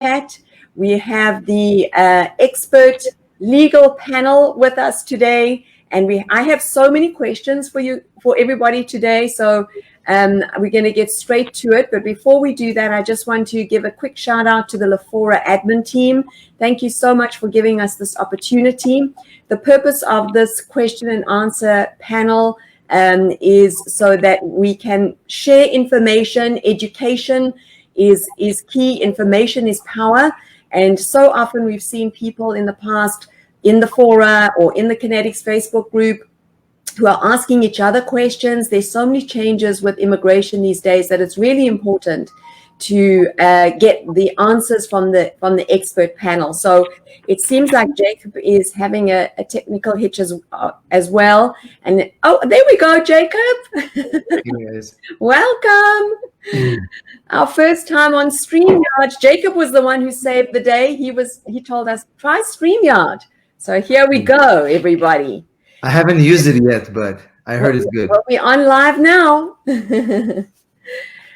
chat. We have the expert legal panel with us today, and I have so many questions for everybody today. So we're going to get straight to it. But before we do that, I just want to give a quick shout out to the Lafora admin team. Thank you so much for giving us this opportunity. The purpose of this question and answer panel is so that we can share information. Education is key. Information is power. And so often we've seen people in the past in the fora or in the Connetics Facebook group who are asking each other questions. There's so many changes with immigration these days that it's really important to get the answers from the expert panel. So it seems like Jacob is having a technical hitch as well. And oh, there we go, Jacob. Yes. Welcome. Our first time on StreamYard. Jacob was the one who saved the day. He told us, try StreamYard. So here we go, everybody. I haven't used it yet, but I heard it's good. Well, we're on live now.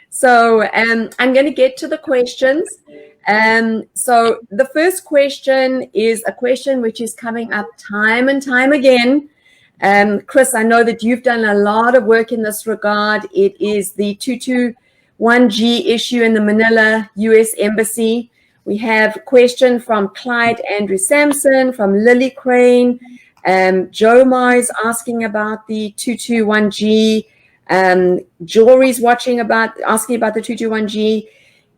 So I'm going to get to the questions. So the first question is a question which is coming up time and time again. Chris, I know that you've done a lot of work in this regard. It is the 221G issue in the Manila U.S. Embassy. We have a question from Clyde Andrew Sampson, from Lily Crane. Joe Ma is asking about the 221G. Jory's asking about the 221G.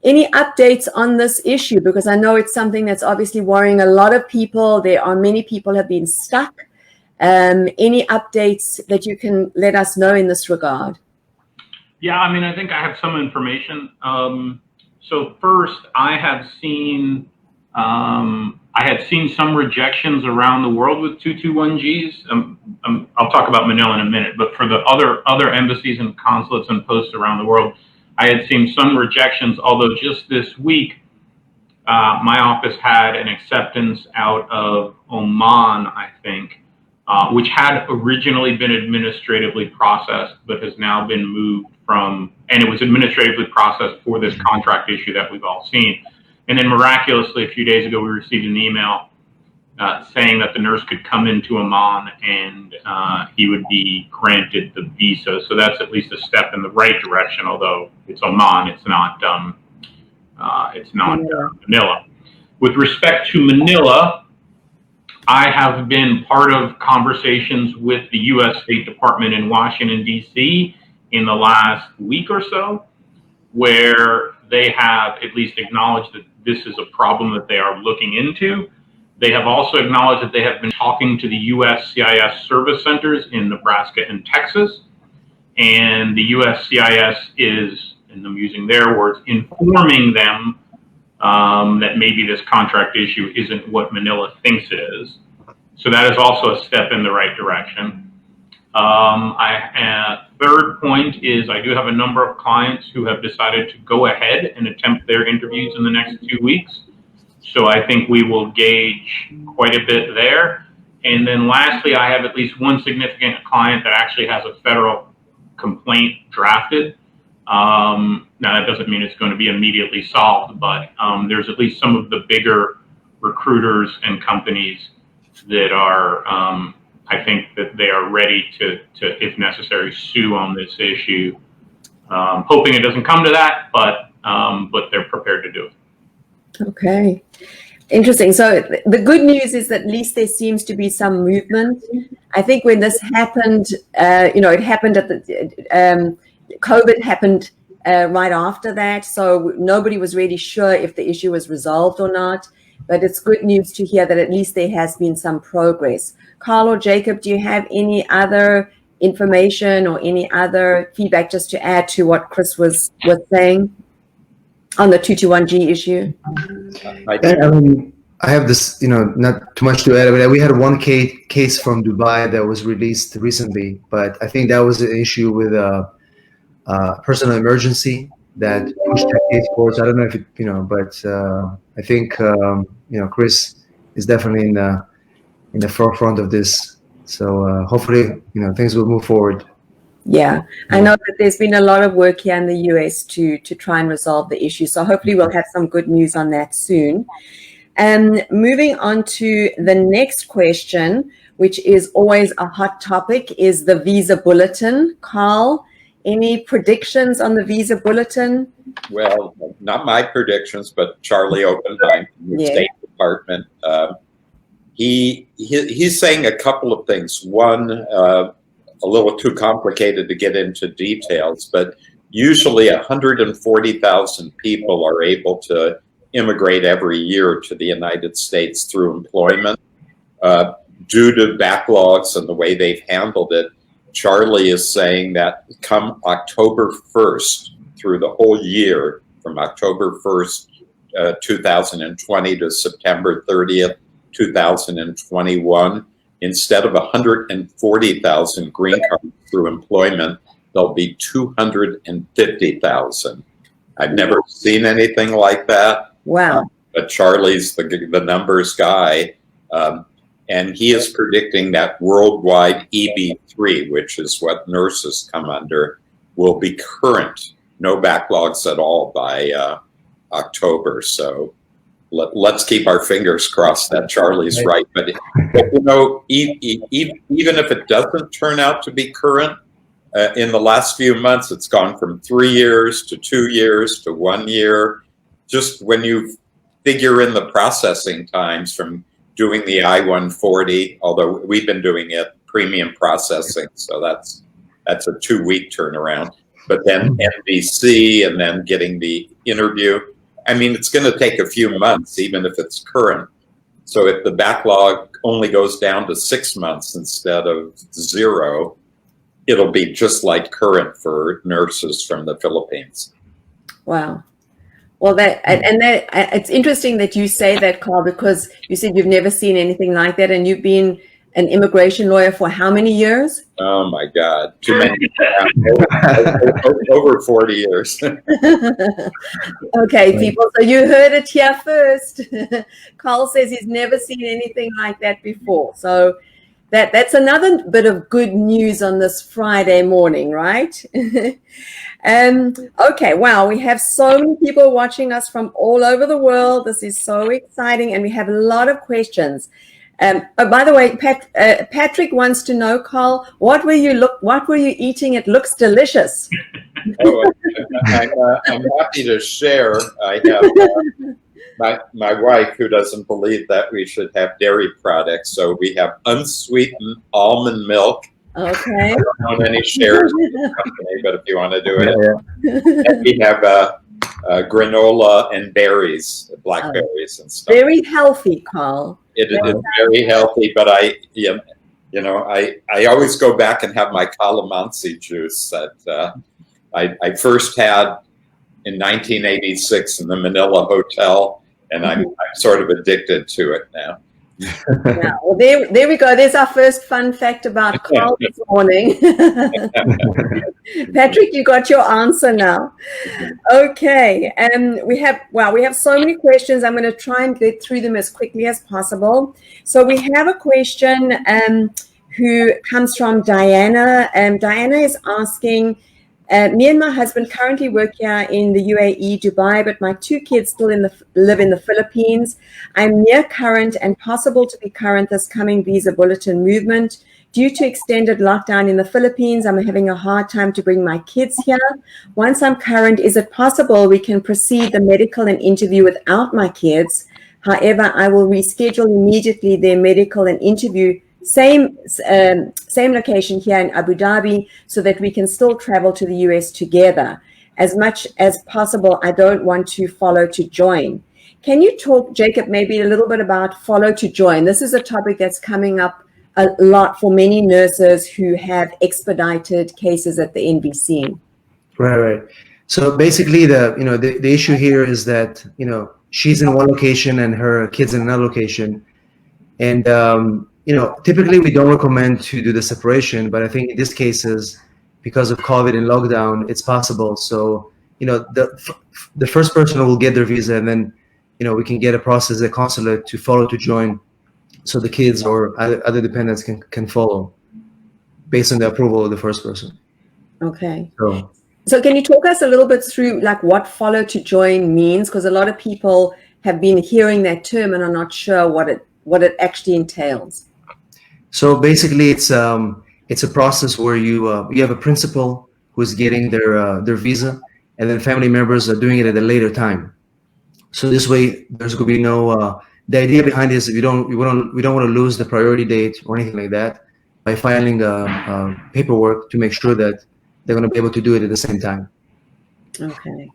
Any updates on this issue? Because I know it's something that's obviously worrying a lot of people. There are many people have been stuck. Any updates that you can let us know in this regard? Yeah, I mean, I think I have some information. So first, I had seen some rejections around the world with 221Gs. I'll talk about Manila in a minute, but for the other embassies and consulates and posts around the world, I had seen some rejections, although just this week, my office had an acceptance out of Oman, I think, which had originally been administratively processed, but has now been moved from, and it was administratively processed for this contract issue that we've all seen. And then miraculously, a few days ago, we received an email saying that the nurse could come into Oman and he would be granted the visa. So that's at least a step in the right direction, although it's Oman, it's not Manila. With respect to Manila, I have been part of conversations with the U.S. State Department in Washington, D.C. in the last week or so, where they have at least acknowledged that this is a problem that they are looking into. They have also acknowledged that they have been talking to the USCIS service centers in Nebraska and Texas. And the USCIS is, and I'm using their words, informing them that maybe this contract issue isn't what Manila thinks it is. So that is also a step in the right direction. Third point is I do have a number of clients who have decided to go ahead and attempt their interviews in the next 2 weeks. So I think we will gauge quite a bit there. And then lastly, I have at least one significant client that actually has a federal complaint drafted. Now that doesn't mean it's going to be immediately solved, but there's at least some of the bigger recruiters and companies that are, I think that they are ready to, if necessary, sue on this issue. Hoping it doesn't come to that, but they're prepared to do it. Okay, interesting. So the good news is that at least there seems to be some movement. I think when this happened, it happened at the COVID happened right after that, so nobody was really sure if the issue was resolved or not. But it's good news to hear that at least there has been some progress. Carl or Jacob, do you have any other information or any other feedback just to add to what Chris was saying on the 221G issue? I have this, not too much to add, but we had one case from Dubai that was released recently, but I think that was an issue with a personal emergency that pushed that case forward. So I don't know if it, but I think, Chris is definitely in the forefront of this. So hopefully, things will move forward. Yeah, I know that there's been a lot of work here in the US to try and resolve the issue. So hopefully we'll have some good news on that soon. Moving on to the next question, which is always a hot topic, is the visa bulletin. Carl, any predictions on the visa bulletin? Well, not my predictions, but Charlie Oppenheim from the State Department. He's saying a couple of things. One, a little too complicated to get into details, but usually 140,000 people are able to immigrate every year to the United States through employment. Due to backlogs and the way they've handled it, Charlie is saying that come October 1st, through the whole year, from October 1st, 2020 to September 30th, 2021, instead of 140,000 green cards through employment, there'll be 250,000. I've never seen anything like that. Wow. But Charlie's the numbers guy. And he is predicting that worldwide EB3, which is what nurses come under, will be current, no backlogs at all by October. So let's keep our fingers crossed that Charlie's right. But you know, even if it doesn't turn out to be current, in the last few months, it's gone from 3 years to 2 years to 1 year. Just when you figure in the processing times from doing the I-140, although we've been doing it premium processing, so that's a 2-week turnaround. But then NBC and then getting the interview. I mean, it's going to take a few months, even if it's current. So if the backlog only goes down to 6 months instead of 0, it'll be just like current for nurses from the Philippines. Wow. Well, it's interesting that you say that, Carl, because you said you've never seen anything like that, and you've been an immigration lawyer for how many years? Oh my God, too many. Over 40 years. Okay, people, so you heard it here first. Carl says he's never seen anything like that before. So that's another bit of good news on this Friday morning, right? Okay, wow, we have so many people watching us from all over the world. This is so exciting, and we have a lot of questions. Oh, by the way, Patrick wants to know, Carl, what were you eating? It looks delicious. Oh, I'm happy to share. I have my wife, who doesn't believe that we should have dairy products, so we have unsweetened almond milk. Okay. I don't own any shares in the company, but if you want to do it, and we have granola and berries, blackberries and stuff. Very healthy, Carl. It is very healthy, but I always go back and have my calamansi juice that I first had in 1986 in the Manila Hotel, and I'm sort of addicted to it now. Yeah, well, there we go. There's our first fun fact about Carl this morning. Patrick, you got your answer now. Okay, we have so many questions. I'm going to try and get through them as quickly as possible. So we have a question who comes from Diana. Diana is asking, me and my husband currently work here in the UAE, Dubai, but my 2 kids still live in the Philippines. I'm near current and possible to be current this coming visa bulletin movement. Due to extended lockdown in the Philippines, I'm having a hard time to bring my kids here. Once I'm current, is it possible we can proceed the medical and interview without my kids? However, I will reschedule immediately their medical and interview same location here in Abu Dhabi, so that we can still travel to the US together. As much as possible, I don't want to follow to join. Can you talk, Jacob, maybe a little bit about follow to join? This is a topic that's coming up a lot for many nurses who have expedited cases at the NVC. Right. So basically, the issue here is that she's in one location and her kids in another location, and typically we don't recommend to do the separation, but I think in these cases, because of COVID and lockdown, it's possible. So, the first person will get their visa, and then, we can get a process at consulate to follow to join, so the kids or other dependents can follow based on the approval of the first person. Okay. So So can you talk us a little bit through like what follow to join means? Because a lot of people have been hearing that term and are not sure what it actually entails. So basically, it's a process where you have a principal who's getting their visa, and then family members are doing it at a later time. So this way, there's going to be no. The idea behind this is we don't want to lose the priority date or anything like that by filing paperwork to make sure that they're going to be able to do it at the same time. Okay.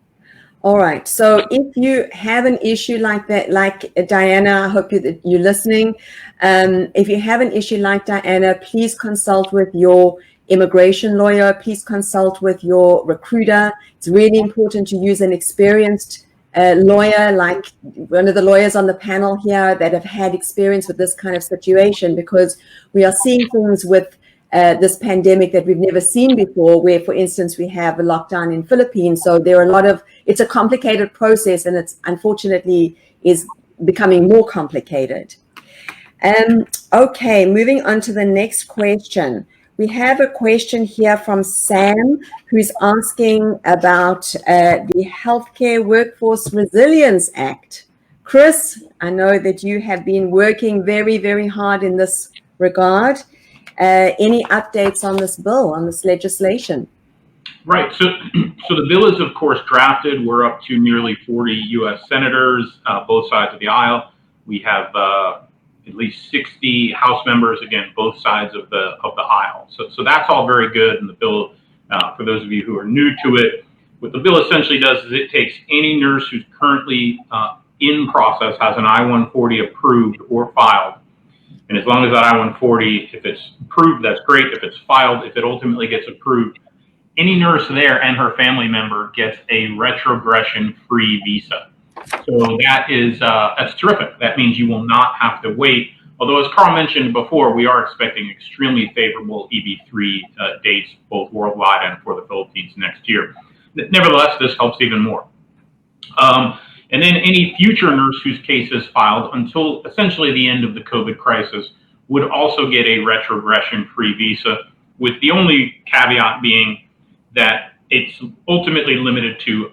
All right. So if you have an issue like that, like Diana, I hope you're listening. If you have an issue like Diana, please consult with your immigration lawyer. Please consult with your recruiter. It's really important to use an experienced lawyer, like one of the lawyers on the panel here that have had experience with this kind of situation, because we are seeing things with this pandemic that we've never seen before, where, for instance, we have a lockdown in Philippines. So there are a lot of, it's a complicated process, and it's unfortunately is becoming more complicated. Okay, moving on to the next question. We have a question here from Sam, who's asking about the Healthcare Workforce Resilience Act. Chris, I know that you have been working very, very hard in this regard. Any updates on this bill, on this legislation? Right. So the bill is, of course, drafted. We're up to nearly 40 U.S. senators, both sides of the aisle. We have at least 60 House members, again, both sides of the aisle. So that's all very good. And the bill, for those of you who are new to it, what the bill essentially does is it takes any nurse who's currently in process, has an I-140 approved or filed. And as long as that I-140, if it's approved, that's great. If it's filed, if it ultimately gets approved, any nurse there and her family member gets a retrogression-free visa. So that's terrific. That means you will not have to wait. Although, as Carl mentioned before, we are expecting extremely favorable EB3 dates, both worldwide and for the Philippines next year. Nevertheless, this helps even more. And then any future nurse whose case is filed until essentially the end of the COVID crisis would also get a retrogression-free visa, with the only caveat being that it's ultimately limited to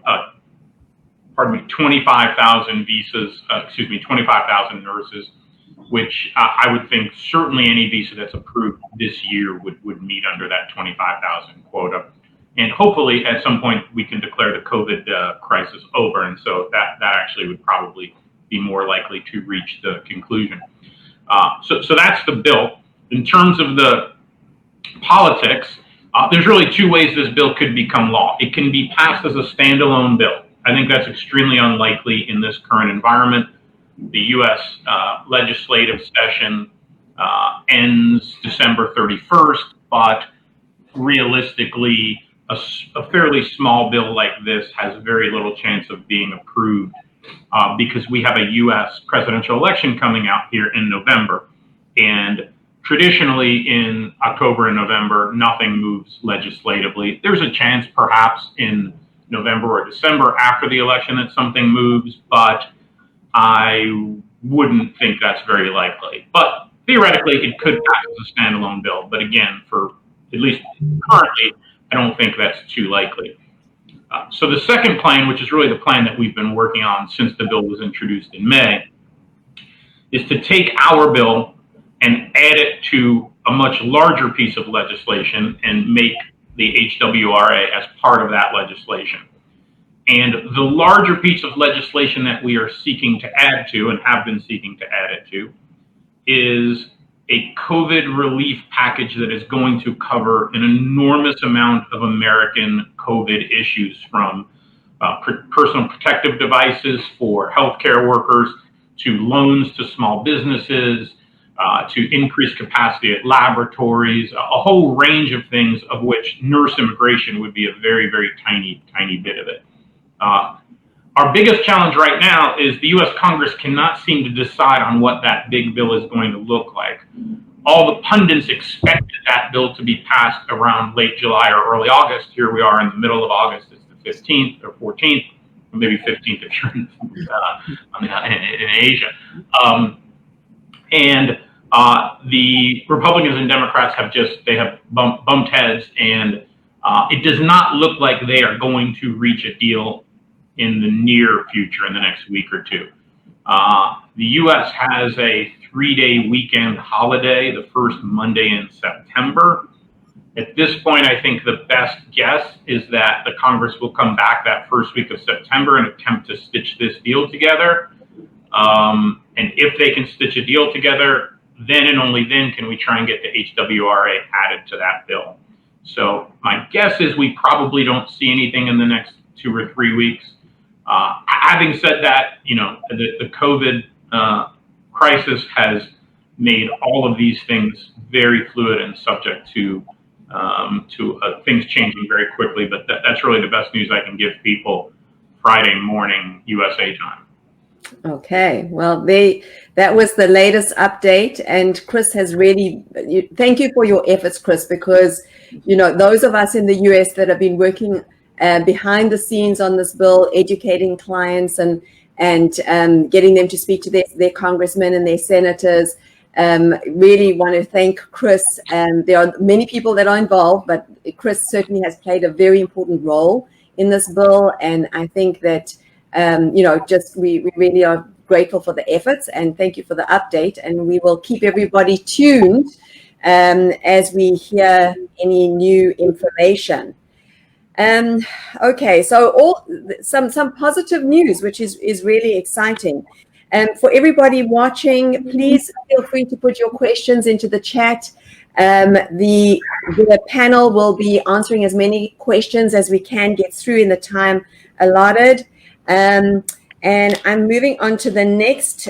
25,000 visas, 25,000 nurses, which I would think certainly any visa that's approved this year would meet under that 25,000 quota. And hopefully at some point we can declare the COVID crisis over. And so that actually would probably be more likely to reach the conclusion. So that's the bill. In terms of the politics, there's really two ways this bill could become law. It can be passed as a standalone bill. I think that's extremely unlikely in this current environment. The U.S. Legislative session ends December 31st, but realistically, a fairly small bill like this has very little chance of being approved because we have a U.S. presidential election coming out here in November. And traditionally in October and November, nothing moves legislatively. There's a chance perhaps in November or December after the election that something moves, but I wouldn't think that's very likely. But theoretically, it could pass as a standalone bill. But again, for at least currently, I don't think that's too likely. So the second plan, which is really the plan that we've been working on since the bill was introduced in May, is to take our bill and add it to a much larger piece of legislation and make the HWRA as part of that legislation. And the larger piece of legislation that we are seeking to add to and have been seeking to add it to is a COVID relief package that is going to cover an enormous amount of American COVID issues, from personal protective devices for healthcare workers to loans to small businesses, to increase capacity at laboratories, a whole range of things, of which nurse immigration would be a very, very tiny bit of it. Our biggest challenge right now is the U.S. Congress cannot seem to decide on what that big bill is going to look like. All the pundits expected that bill to be passed around late July or early August. Here we are in the middle of August. It's the 15th or 14th, or maybe 15th if you're in Asia. The Republicans and Democrats have bumped heads, and It does not look like they are going to reach a deal in the near future, in the next week or two. The U.S. has a 3-day weekend holiday, the first Monday in September. At this point, I think the best guess is that the Congress will come back that first week of September and attempt to stitch this deal together. And if they can stitch a deal together, then and only then can we try and get the HWRA added to that bill. So my guess is we probably don't see anything in the next 2 or 3 weeks. Having said that, the COVID crisis has made all of these things very fluid and subject to things changing very quickly. But that's really the best news I can give people Friday morning USA time. Okay, well, that was the latest update, and Chris has really, thank you for your efforts, Chris, because, those of us in the US that have been working behind the scenes on this bill, educating clients and getting them to speak to their congressmen and their senators, really want to thank Chris. There are many people that are involved, but Chris certainly has played a very important role in this bill, and I think that we really are grateful for the efforts, and thank you for the update, and we will keep everybody tuned as we hear any new information. Okay, so some positive news, which is really exciting. For everybody watching, please feel free to put your questions into the chat. The panel will be answering as many questions as we can get through in the time allotted. And I'm moving on to the next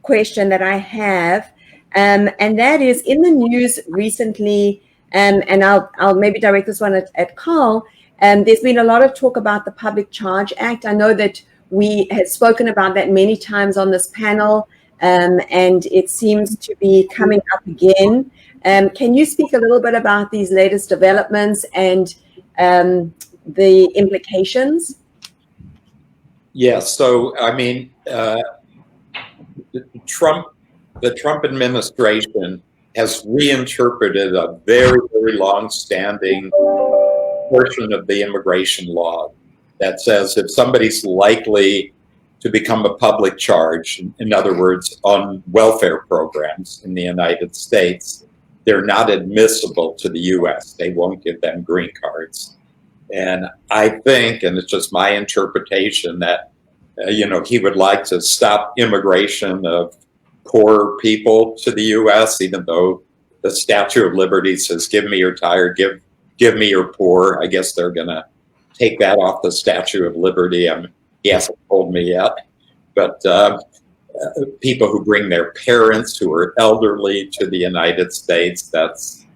question that I have, and that is in the news recently, and I'll maybe direct this one at Carl. There's been a lot of talk about the Public Charge Act. I know that we have spoken about that many times on this panel, and it seems to be coming up again. Can you speak a little bit about these latest developments and the implications? Yes. So, I mean, the Trump administration has reinterpreted a very, very long-standing portion of the immigration law that says if somebody's likely to become a public charge, in other words, on welfare programs in the United States, they're not admissible to the U.S. They won't give them green cards. And I think, and it's just my interpretation, that he would like to stop immigration of poor people to the U.S., even though the Statue of Liberty says, "Give me your tired, give me your poor." I guess they're going to take that off the Statue of Liberty. He hasn't told me yet, but people who bring their parents who are elderly to the United States, that's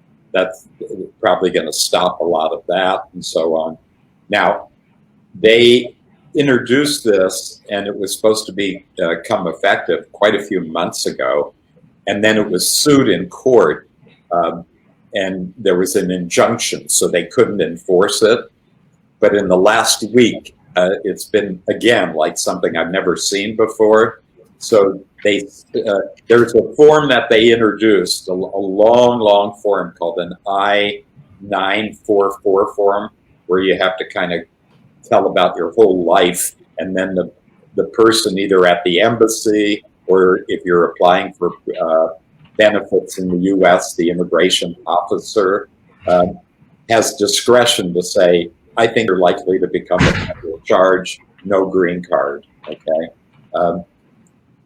probably going to stop a lot of that and so on. Now, they introduced this, and it was supposed to become effective quite a few months ago, and then it was sued in court, and there was an injunction, so they couldn't enforce it. But in the last week, it's been, again, like something I've never seen before. So there's a form that they introduced, a long form called an I-944 form, where you have to kind of tell about your whole life, and then the person either at the embassy or if you're applying for benefits in the U.S., the immigration officer has discretion to say, I think you're likely to become a federal charge, no green card, okay?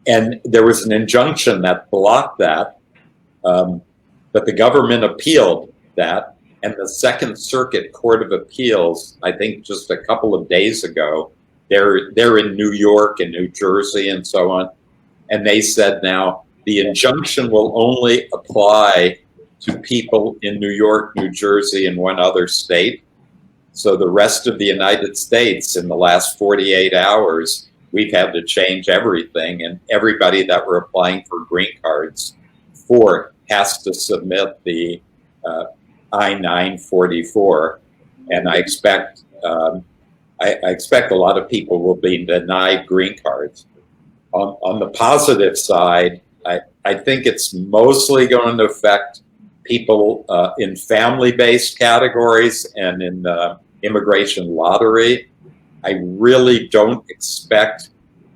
And there was an injunction that blocked that, but the government appealed that, and the Second Circuit Court of Appeals, I think just a couple of days ago, they're in New York and New Jersey and so on, and they said now the injunction will only apply to people in New York, New Jersey, and one other state. So the rest of the United States, in the last 48 hours, we've had to change everything, and everybody that we're applying for green cards for has to submit the I-944, and I expect a lot of people will be denied green cards. On the positive side, I think it's mostly going to affect people in family-based categories and in the immigration lottery. I really don't expect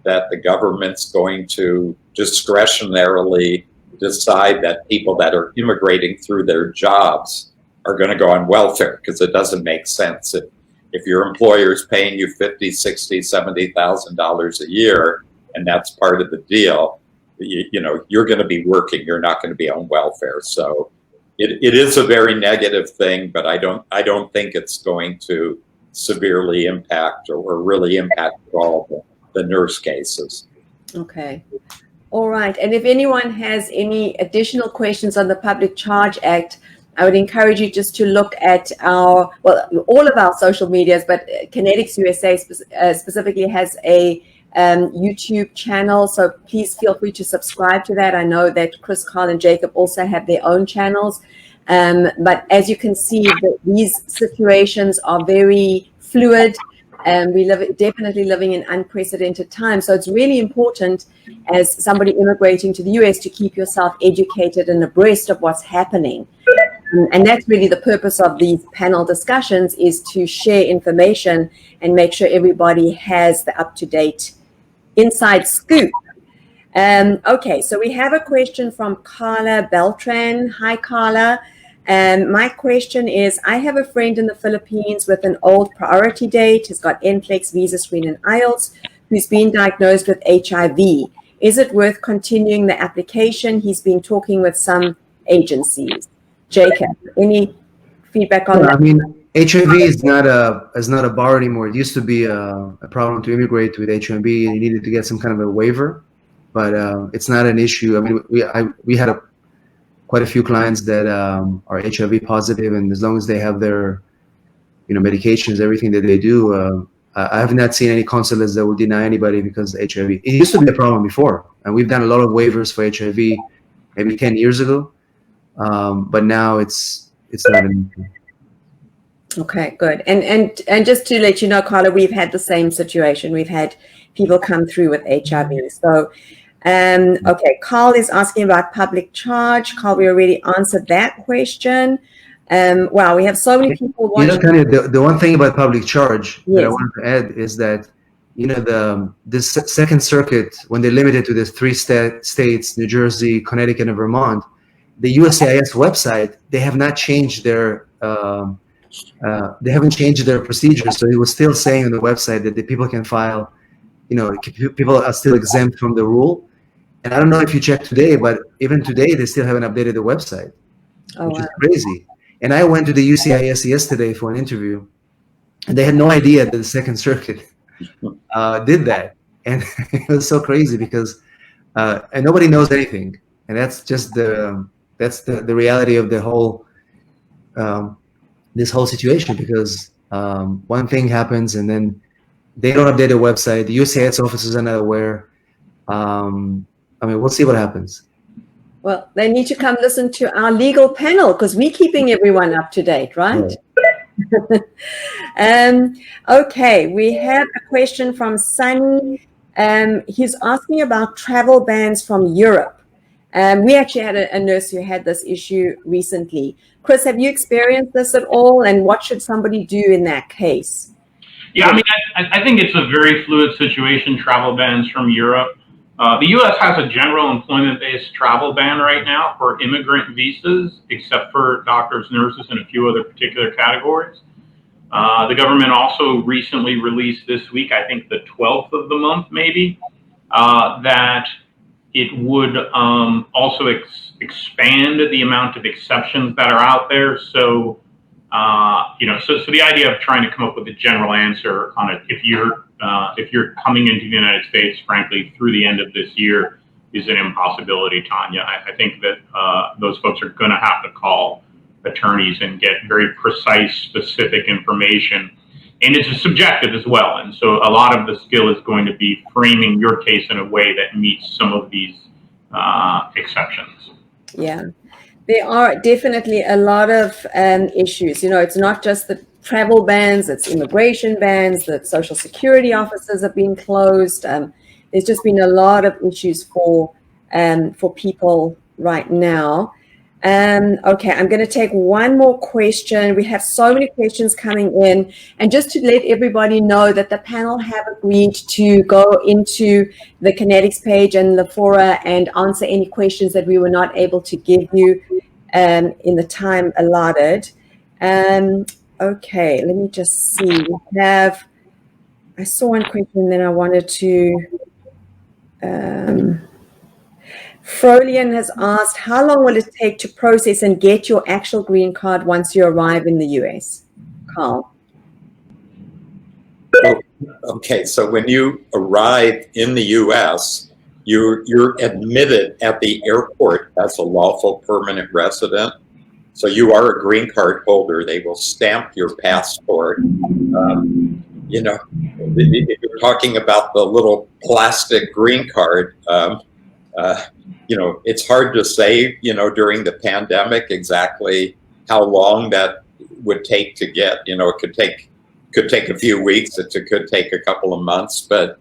that the government's going to discretionarily decide that people that are immigrating through their jobs are going to go on welfare, because it doesn't make sense. If your employer is paying you $50,000, $60,000, $70,000 a year, and that's part of the deal, you know, you're going to be working. You're not going to be on welfare. So it is a very negative thing, but I don't think it's going to severely impact or really impact at all the nurse cases. Okay. All right. And if anyone has any additional questions on the Public Charge Act, I would encourage you just to look at our, well, all of our social medias, but Connetics USA specifically has a YouTube channel. So please feel free to subscribe to that. I know that Chris, Carl, and Jacob also have their own channels. But as you can see, these situations are very fluid. We definitely living in unprecedented times. So it's really important as somebody immigrating to the US to keep yourself educated and abreast of what's happening. And that's really the purpose of these panel discussions, is to share information and make sure everybody has the up-to-date inside scoop. Okay, so we have a question from Carla Beltran. Hi, Carla. My question is, I have a friend in the Philippines with an old priority date. He's got NCLEX, visa screen, and IELTS, who's been diagnosed with HIV. Is it worth continuing the application? He's been talking with some agencies. Jacob, any feedback on that? I mean, HIV is not a bar anymore. It used to be a problem to immigrate with HIV, and you needed to get some kind of a waiver, but it's not an issue. I mean, we had quite a few clients that are HIV positive, and as long as they have their, medications, everything that they do, I have not seen any consulates that would deny anybody because of HIV. It used to be a problem before, and we've done a lot of waivers for HIV maybe 10 years ago, but now it's not an issue. Okay, good. And just to let you know, Carla, we've had the same situation. We've had people come through with HIV. So, okay, Carl is asking about public charge. Carl, we already answered that question. Wow, we have so many people watching. Tanya, the one thing about public charge Yes. that I wanted to add is that, this Second Circuit, when they limited to the 3 states, New Jersey, Connecticut, and Vermont, the USCIS website, they have not changed their they haven't changed their procedures. So it was still saying on the website that the people can file, people are still exempt from the rule. And I don't know if you checked today, but even today, they still haven't updated the website, which is crazy. And I went to the USCIS yesterday for an interview, and they had no idea that the Second Circuit did that. And it was so crazy because, and nobody knows anything. And that's just the reality of the whole, this whole situation, because one thing happens and then they don't update the website. The USCIS officers are not aware. I mean, we'll see what happens. Well, they need to come listen to our legal panel because we're keeping everyone up to date, right? Okay, we have a question from Sunny. He's asking about travel bans from Europe. We actually had a nurse who had this issue recently. Chris, have you experienced this at all? And what should somebody do in that case? Yeah, I mean, I think it's a very fluid situation, travel bans from Europe. The U.S. has a general employment-based travel ban right now for immigrant visas, except for doctors, nurses, and a few other particular categories. The government also recently released this week, I think the 12th of the month maybe, that it would also expand the amount of exceptions that are out there. So, so the idea of trying to come up with a general answer on it, if you're coming into the United States, frankly, through the end of this year, is an impossibility, Tanya. I think that those folks are going to have to call attorneys and get very precise, specific information. And it's subjective as well. And so a lot of the skill is going to be framing your case in a way that meets some of these exceptions. Yeah, there are definitely a lot of issues. It's not just the travel bans, it's immigration bans, that social security offices have been closed. There's just been a lot of issues for people right now. Okay, I'm going to take one more question. We have so many questions coming in. And just to let everybody know that the panel have agreed to go into the Connetics page and the fora and answer any questions that we were not able to give you in the time allotted. Okay, let me just see. I saw one question and then I wanted to... Frolian has asked, how long will it take to process and get your actual green card once you arrive in the US? Carl. Okay, so when you arrive in the US, you're admitted at the airport as a lawful permanent resident. So you are a green card holder. They will stamp your passport. You know, if you're talking about the little plastic green card, you know, it's hard to say, you know, during the pandemic exactly how long that would take to get. You know, it could take a few weeks. It could take a couple of months, but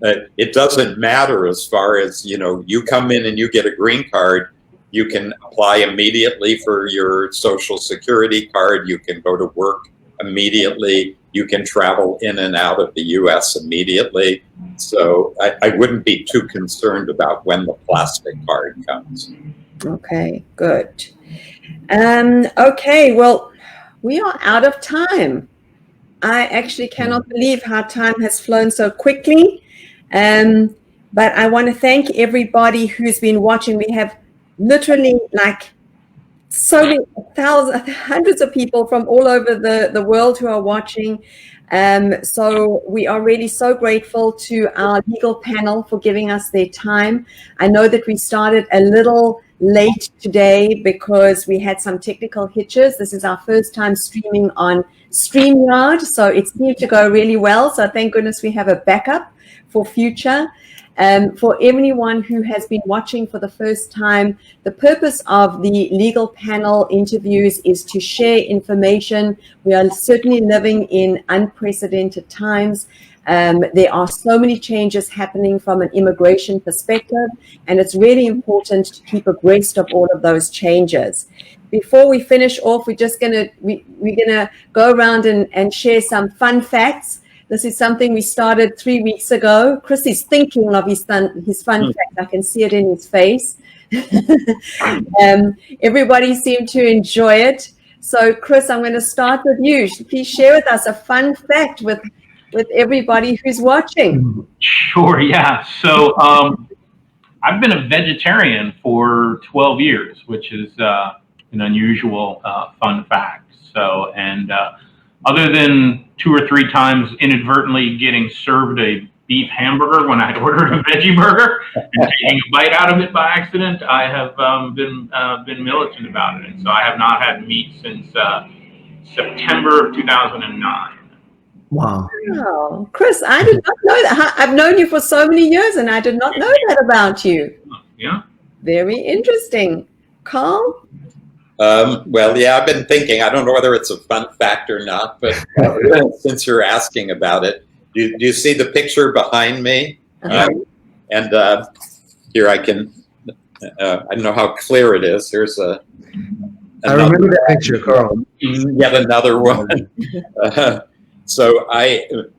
it doesn't matter as far as, you know, you come in and you get a green card, you can apply immediately for your Social Security card. You can go to work immediately. You can travel in and out of the US immediately. So I wouldn't be too concerned about when the plastic card comes. Okay, good. Okay, well, we are out of time. I actually cannot believe how time has flown so quickly. But I want to thank everybody who's been watching. We have literally like so many thousands, hundreds of people from all over the world who are watching. So we are really so grateful to our legal panel for giving us their time. I know that we started a little late today because we had some technical hitches. This is our first time streaming on StreamYard, so it seemed to go really well. So thank goodness we have a backup for future. For anyone who has been watching for the first time, the purpose of the legal panel interviews is to share information. We are certainly living in unprecedented times. There are so many changes happening from an immigration perspective, and it's really important to keep abreast of all of those changes. Before we finish off, we're gonna go around and share some fun facts. This is something we started 3 weeks ago. Chris is thinking of his fun fact. I can see it in his face. Everybody seemed to enjoy it. So, Chris, I'm going to start with you. Please share with us a fun fact with everybody who's watching. Sure, yeah. So I've been a vegetarian for 12 years, which is an unusual fun fact. So, and other than 2 or 3 times inadvertently getting served a beef hamburger when I ordered a veggie burger and taking a bite out of it by accident, I have been militant about it, and so I have not had meat since September of 2009. Wow. Wow. Chris, I did not know that. I've known you for so many years, and I did not know that about you. Yeah. Very interesting. Carl? Well, yeah, I've been thinking, I don't know whether it's a fun fact or not, but since you're asking about it, do you see the picture behind me? And here I can, I don't know how clear it is. Here's I remember that picture, Carl. Yet another one. So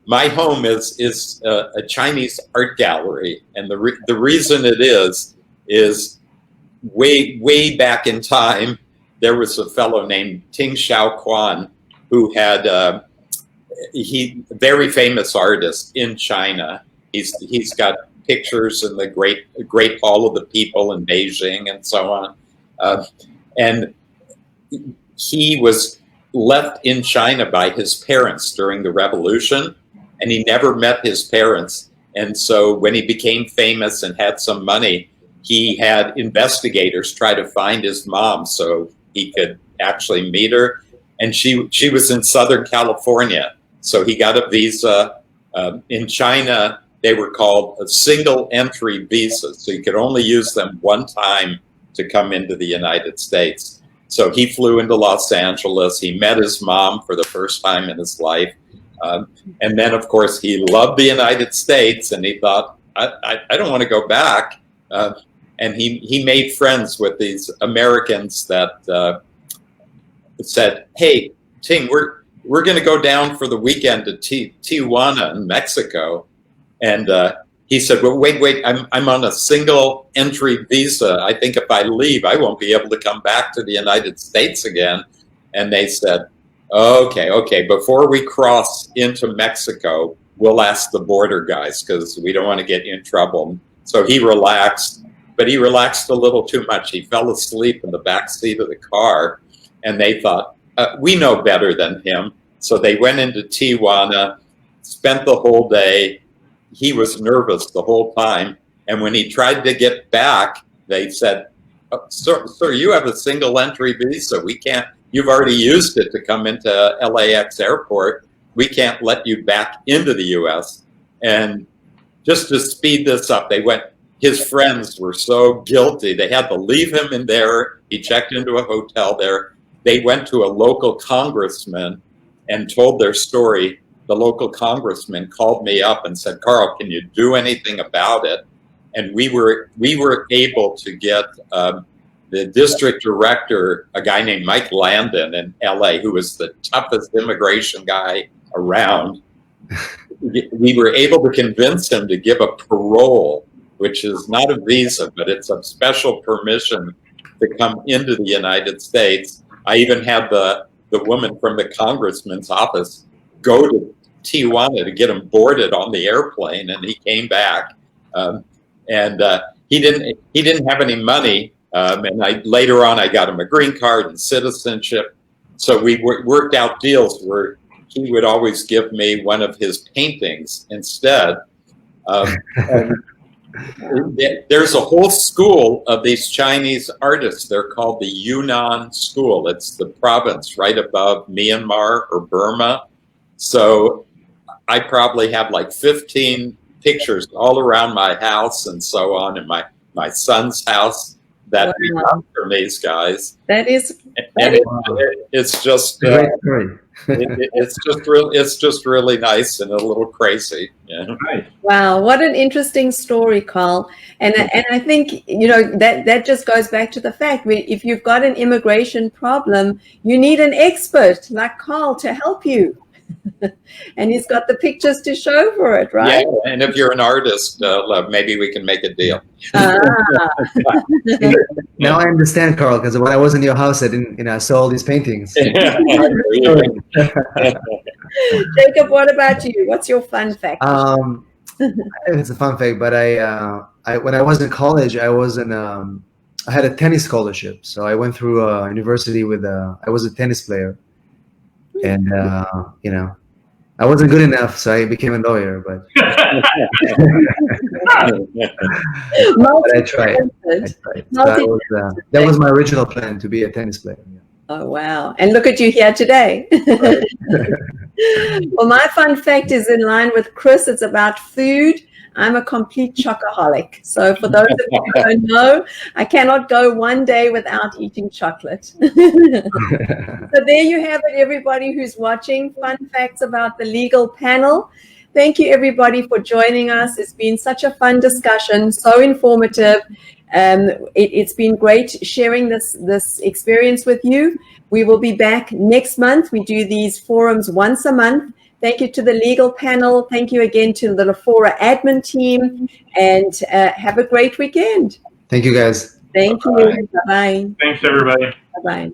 my home is a Chinese art gallery, and the reason it is way back in time, there was a fellow named Ting Xiaoquan who had very famous artist in China. He's got pictures in the Great Hall of the People in Beijing and so on, and he was left in China by his parents during the revolution, and he never met his parents. And so when he became famous and had some money, he had investigators try to find his mom so he could actually meet her. And she was in Southern California. So he got a visa. In China, they were called a single entry visas. So you could only use them one time to come into the United States. So he flew into Los Angeles. He met his mom for the first time in his life. And then, of course, he loved the United States, and he thought, I don't want to go back. and he made friends with these Americans that said, "Hey, Ting, we're going to go down for the weekend to Tijuana in Mexico," and he said, "Well, wait, I'm on a single entry visa. I think if I leave, I won't be able to come back to the United States again." And they said, okay, before we cross into Mexico, we'll ask the border guys because we don't want to get you in trouble. So he relaxed, but he relaxed a little too much. He fell asleep in the back seat of the car, and they thought, we know better than him. So they went into Tijuana, spent the whole day. He was nervous the whole time. And when he tried to get back, they said, sir, you have a single entry visa. We can't. You've already used it to come into LAX airport. We can't let you back into the US. And just to speed this up, his friends were so guilty. They had to leave him in there. He checked into a hotel there. They went to a local congressman and told their story. The local congressman called me up and said, "Carl, can you do anything about it?" And we were able to get the district director, a guy named Mike Landon in LA, who was the toughest immigration guy around. We were able to convince him to give a parole, which is not a visa, but it's a special permission to come into the United States. I even had the woman from the congressman's office go to Tijuana to get him boarded on the airplane, and he came back. He didn't have any money. And later on, I got him a green card and citizenship. So we worked out deals where he would always give me one of his paintings instead. There's a whole school of these Chinese artists. They're called the Yunnan School. It's the province right above Myanmar or Burma. So I probably have like 15 pictures all around my house and so on, and my son's house. That we got from these guys. It's just it's just really nice and a little crazy. Yeah. Wow, what an interesting story, Carl. And I think that just goes back to the fact if you've got an immigration problem, you need an expert like Carl to help you. And he's got the pictures to show for it, right? Yeah, and if you're an artist, maybe we can make a deal. Now I understand, Carl, because when I was in your house, I saw all these paintings. Jacob, what about you? What's your fun fact? It's a fun fact, but when I was in college, I had a tennis scholarship. So I went through a university I was a tennis player. And, I wasn't good enough, so I became a lawyer, but, but I tried. So that was my original plan, to be a tennis player. Yeah. Oh, wow. And look at you here today. Well, my fun fact is in line with Chris. It's about food. I'm a complete chocoholic. So for those of you who don't know, I cannot go one day without eating chocolate. So there you have it, everybody who's watching. Fun facts about the legal panel. Thank you, everybody, for joining us. It's been such a fun discussion, so informative. It's been great sharing this experience with you. We will be back next month. We do these forums once a month. Thank you to the legal panel. Thank you again to the Lafora admin team, and have a great weekend. Thank you, guys. Thank you. Bye-bye. Thanks, everybody. Bye-bye.